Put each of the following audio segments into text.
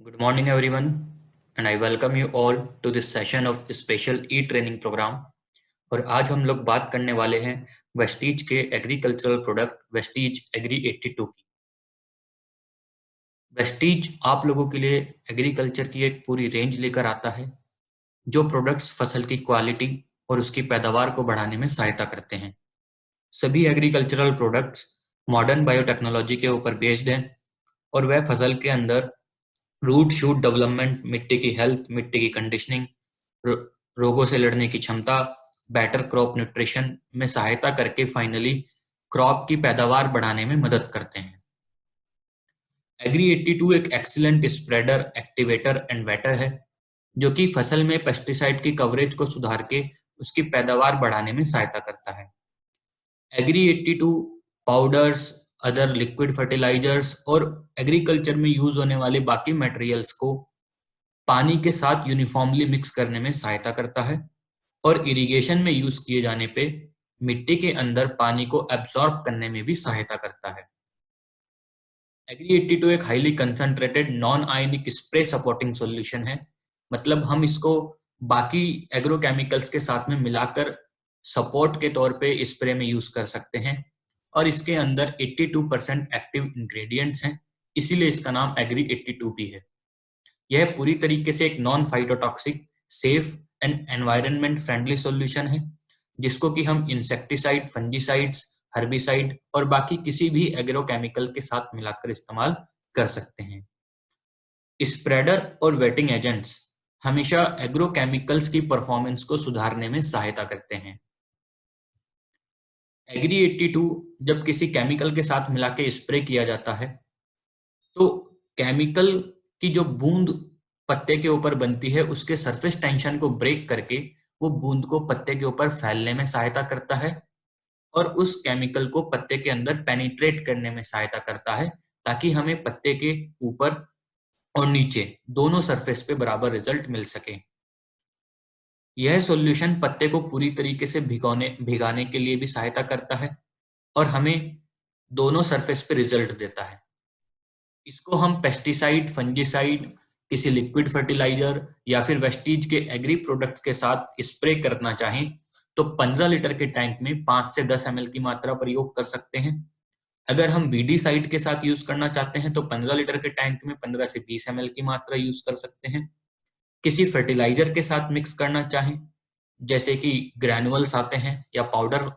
Good morning, everyone, and I welcome you all to this session of special e-training program। और आज हम लोग बात करने वाले हैं वेस्टीज के एग्रीकल्चरल प्रोडक्ट वेस्टीज एग्री 82 की। वेस्टीज आप लोगों के लिए एग्रीकल्चर की एक पूरी रेंज लेकर आता है जो प्रोडक्ट्स फसल की क्वालिटी और उसकी पैदावार को बढ़ाने में सहायता करते हैं। सभी एग्रीकल्चरल प्रोडक्ट्स मॉडर्न बायोटेक्नोलॉजी के ऊपर बेस्ड हैं और वह फसल के अंदर रूट शूट डेवलपमेंट, मिट्टी की हेल्थ, मिट्टी की कंडीशनिंग, रोगों से लड़ने की क्षमता, बेटर क्रॉप न्यूट्रिशन में सहायता करके फाइनली क्रॉप की पैदावार बढ़ाने में मदद करते हैं। एग्री 82 एक excellent spreader, activator and waiter है जो कि फसल में पेस्टिसाइड की कवरेज को सुधार के उसकी पैदावार बढ़ाने में सहायता करता है। Agri 82 powders, other liquid fertilizers और एग्रीकल्चर में यूज होने वाले बाकी मटेरियल्स को पानी के साथ यूनिफॉर्मली मिक्स करने में सहायता करता है और इरिगेशन में यूज किए जाने पे मिट्टी के अंदर पानी को एब्सॉर्ब करने में भी सहायता करता है। एग्री 82 एक highly concentrated non ionic spray supporting solution है। मतलब हम इसको बाकी एग्रोकेमिकल्स के साथ में मिलाकर सपोर्ट के तौर पे स्प्रे में यूज कर सकते हैं और इसके अंदर 82% एक्टिव इंग्रेडिएंट्स हैं, इसीलिए इसका नाम एग्री 82 भी है। यह पूरी तरीके से एक non phytotoxic, safe and environment friendly solution है जिसको कि हम इंसेक्टिसाइड, फंजीसाइड्स, हर्बिसाइड और बाकी किसी भी एग्रोकेमिकल के साथ मिलाकर इस्तेमाल कर सकते हैं। स्प्रेडर और वेटिंग एजेंट्स हमेशा एग्रोकेमिकल्स की परफॉर्मेंस को सुधारने में सहायता करते हैं। एग्री 82 जब किसी केमिकल के साथ मिला के स्प्रे किया जाता है तो केमिकल की जो बूंद पत्ते के ऊपर बनती है उसके सरफेस टेंशन को ब्रेक करके वो बूंद को पत्ते के ऊपर फैलने में सहायता करता है और उस केमिकल को पत्ते के अंदर पेनिट्रेट करने में सहायता करता है ताकि हमें पत्ते के ऊपर और नीचे दोनों सरफेस पे बराबर रिजल्ट मिल सके। यह सॉल्यूशन पत्ते को पूरी तरीके से भिगाने के लिए भी सहायता करता है और हमें दोनों सरफेस पे रिजल्ट देता है। इसको हम पेस्टिसाइड, फंजीसाइड, किसी लिक्विड फर्टिलाइजर या फिर वेस्टीज के एग्री प्रोडक्ट्स के साथ स्प्रे करना चाहें तो 15 लीटर के टैंक में 5 से 10 ml की मात्रा प्रयोग कर सकते हैं। अगर हम वीडी साइड के साथ यूज करना चाहते हैं तो 15 लीटर के टैंक में 15 से 20 ml की मात्रा यूज कर सकते हैं। किसी फर्टिलाइजर के साथ मिक्स करना चाहें जैसे कि ग्रैनुअल्स आते हैं या पाउडर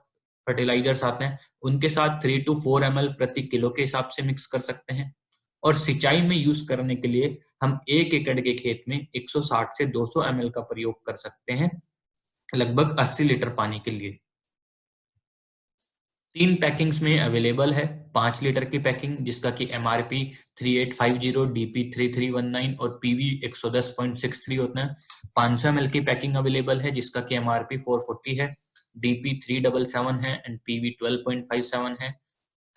फर्टिलाइजर्स आते हैं, उनके साथ 3 to 4 ml प्रति किलो के हिसाब से मिक्स कर सकते हैं। और सिंचाई में यूज करने के लिए हम 1 एकड़ के खेत में 160 से 200 ml का प्रयोग कर सकते हैं, लगभग 80 लीटर पानी के लिए। 3 पैकिंग्स में अवेलेबल है। 5 लीटर की पैकिंग जिसका कि MRP 3850, DP 3319 और PV 110.63 होता है। 500 ml की पैकिंग अवेलेबल है जिसका कि MRP 440 है, DP 377 है एंड PV 12.57 है।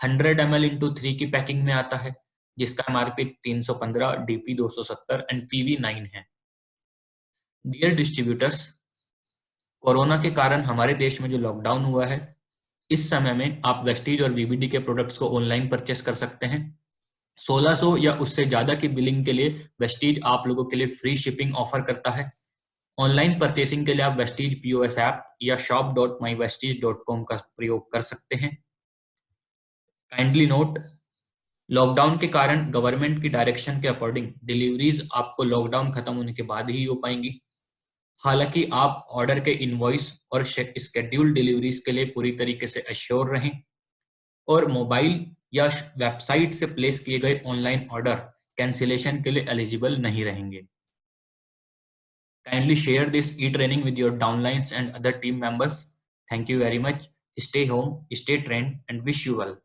100 ml इंटू 3 की पैकिंग में आता है जिसका MRP 315, DP 270 एंड PV 9 है। डियर डिस्ट्रीब्यूटर्स, कोरोना के कारण हमारे देश में जो लॉकडाउन हुआ है, इस समय में आप वेस्टीज और वीबीडी के प्रोडक्ट्स को ऑनलाइन परचेस कर सकते हैं। 1600 या उससे ज्यादा की बिलिंग के लिए वेस्टीज आप लोगों के लिए फ्री शिपिंग ऑफर करता है। ऑनलाइन परचेसिंग के लिए आप वेस्टीज POS ऐप या shop.mywestige.com का प्रयोग कर सकते हैं। काइंडली नोट, लॉकडाउन के कारण गवर्नमेंट की डायरेक्शन के अकॉर्डिंग डिलीवरीज आपको लॉकडाउन खत्म होने के बाद ही हो पाएंगी। हालांकि आप ऑर्डर के इनवॉइस और स्केड्यूल डिलीवरीज के लिए पूरी तरीके से अश्योर रहें और मोबाइल या वेबसाइट से प्लेस किए गए ऑनलाइन ऑर्डर कैंसिलेशन के लिए एलिजिबल नहीं रहेंगे। Kindly share this e-training with your downlines and other team members. Thank you very much. Stay home, stay trained and wish you health.